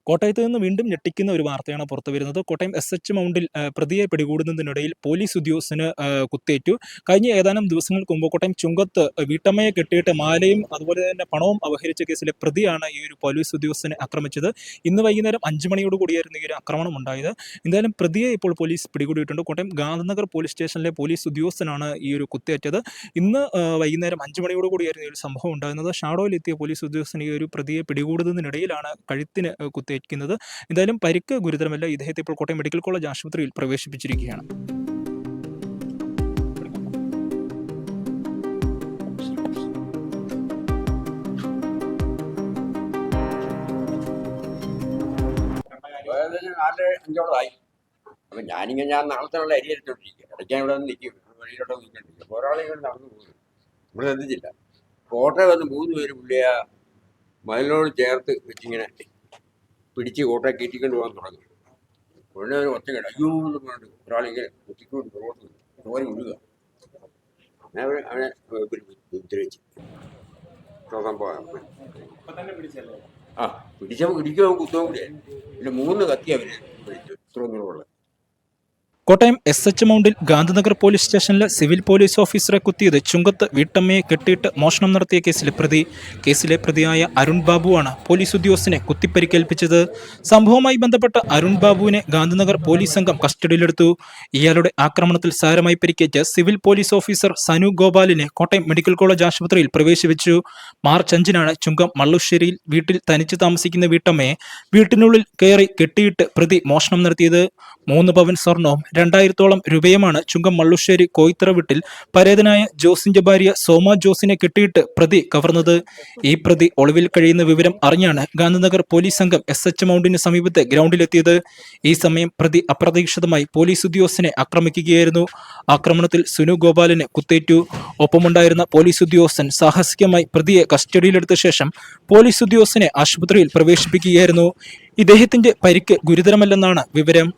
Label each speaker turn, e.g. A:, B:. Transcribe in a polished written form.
A: കോട്ടയത്ത് നിന്ന് വീണ്ടും ഞെട്ടിക്കുന്ന ഒരു വാർത്തയാണ് പുറത്തു വരുന്നത്. കോട്ടയം SH മൗണ്ടിൽ പ്രതിയെ പിടികൂടുന്നതിനിടയിൽ പോലീസ് ഉദ്യോഗസ്ഥന് കുത്തേറ്റു. കഴിഞ്ഞ ഏതാനും ദിവസങ്ങൾക്ക് മുമ്പ് കോട്ടയം ചുങ്കത്ത് വീട്ടമ്മയെ കെട്ടിയിട്ട് മാലയും അതുപോലെ തന്നെ പണവും അപഹരിച്ച കേസിലെ പ്രതിയാണ് ഈ ഒരു പോലീസ് ഉദ്യോഗസ്ഥനെ ആക്രമിച്ചത്. ഇന്ന് വൈകുന്നേരം 5 മണിയോട് കൂടിയായിരുന്നു ഈ ഒരു ആക്രമണം ഉണ്ടായത്. എന്തായാലും പ്രതിയെ ഇപ്പോൾ പോലീസ് പിടികൂടിയിട്ടുണ്ട്. കോട്ടയം ഗാന്ധിനഗർ പോലീസ് സ്റ്റേഷനിലെ പോലീസ് ഉദ്യോഗസ്ഥനാണ് ഈ ഒരു കുത്തേറ്റത്. ഇന്ന് വൈകുന്നേരം 5 മണിയോട് കൂടിയായിരുന്നു ഈ ഒരു സംഭവം ഉണ്ടാകുന്നത്. ഷാഡോയിലെത്തിയ പോലീസ് ഉദ്യോഗസ്ഥൻ ഈ ഒരു പ്രതിയെ പിടികൂടുന്നതിനിടയിലാണ് കഴുത്തിന് കുത്തേക്കുന്നത്. എന്തായാലും പരിക്ക് ഗുരുതരമല്ല. ഇദ്ദേഹത്തെ ഇപ്പോൾ കോട്ടയം മെഡിക്കൽ കോളേജ് ആശുപത്രിയിൽ പ്രവേശിപ്പിച്ചിരിക്കുകയാണ്.
B: അപ്പൊ ഞാനിങ്ങനെ നാളത്തെ അരി എടുത്തോണ്ടിരിക്കുക. ഇടയ്ക്കാൻ ഇവിടെ വന്ന് നിൽക്കും, വഴിയിലോട്ട് നിൽക്കണ്ടിരിക്കും. അപ്പോൾ ഒരാളെ ഇങ്ങനെ നടന്നു പോകുന്നു, നമ്മൾ ശ്രദ്ധിച്ചില്ല. കോട്ടയം വന്ന് 3 പേര് പുള്ളിയ മതിലോട് ചേർത്ത് വെച്ചിങ്ങനെ പിടിച്ച് കോട്ടയം കയറ്റിക്കൊണ്ട് പോകാൻ തുടങ്ങി. ഉടനെ ഒരു ഒറ്റ കേട്ട അയ്യോ എന്ന് പറഞ്ഞിട്ട് ഒരാളിങ്ങനെ കുത്തിക്കൊണ്ട് പുറത്ത് തോന്നി വിടുക. ഞാൻ അവനെ ഉദ്രവിച്ച് സംഭവം പിടിച്ചപ്പോൾ പിടിക്കുമ്പോൾ കുത്തവും കൂടിയായി. പിന്നെ 3 കത്തി അവന് പിടിച്ചു. ഇത്ര ഒന്നുമുള്ള
A: കോട്ടയം SH മൗണ്ടിൽ ഗാന്ധിനഗർ പോലീസ് സ്റ്റേഷനിലെ സിവിൽ പോലീസ് ഓഫീസറെ കുത്തിയത് ചുങ്കത്ത് വീട്ടമ്മയെ കെട്ടിയിട്ട് മോഷണം നടത്തിയ കേസിലെ പ്രതിയായ അരുൺ ബാബുവാണ് പോലീസ് ഉദ്യോഗസ്ഥനെ കുത്തിപ്പരിക്കേൽപ്പിച്ചത്. സംഭവവുമായി ബന്ധപ്പെട്ട അരുൺ ബാബുവിനെ ഗാന്ധിനഗർ പോലീസ് സംഘം കസ്റ്റഡിയിലെടുത്തു. ഇയാളുടെ ആക്രമണത്തിൽ സാരമായി പരിക്കേറ്റ സിവിൽ പോലീസ് ഓഫീസർ സനു ഗോപാലിനെ കോട്ടയം മെഡിക്കൽ കോളേജ് ആശുപത്രിയിൽ പ്രവേശിപ്പിച്ചു. മാർച്ച് 5-നാണ് ചുങ്കം മള്ളുശ്ശേരിയിൽ വീട്ടിൽ തനിച്ച് താമസിക്കുന്ന വീട്ടമ്മയെ വീട്ടിനുള്ളിൽ കയറി കെട്ടിയിട്ട് പ്രതി മോഷണം നടത്തിയത്. 3 പവൻ സ്വർണവും 2000-ഓളം രൂപയുമാണ് ചുങ്കം മള്ളുശ്ശേരി കോയിത്തറ വീട്ടിൽ പരേതനായ ജോസിന്റെ ഭാര്യ സോമ ജോസിനെ കെട്ടിയിട്ട് പ്രതി കവർന്നത്. ഈ പ്രതി ഒളിവിൽ കഴിയുന്ന വിവരം അറിഞ്ഞാണ് ഗാന്ധിനഗർ പോലീസ് സംഘം SH മൗണ്ടിന് സമീപത്തെ ഗ്രൗണ്ടിലെത്തിയത്. ഈ സമയം പ്രതി അപ്രതീക്ഷിതമായി പോലീസ് ഉദ്യോഗസ്ഥനെ ആക്രമിക്കുകയായിരുന്നു. ആക്രമണത്തിൽ സുനു ഗോപാലിന് കുത്തേറ്റു. ഒപ്പമുണ്ടായിരുന്ന പോലീസ് ഉദ്യോഗസ്ഥൻ സാഹസികമായി പ്രതിയെ കസ്റ്റഡിയിലെടുത്ത ശേഷം പോലീസ് ഉദ്യോഗസ്ഥനെ ആശുപത്രിയിൽ പ്രവേശിപ്പിക്കുകയായിരുന്നു. ഇദ്ദേഹത്തിന്റെ പരിക്ക് ഗുരുതരമല്ലെന്നാണ് വിവരം.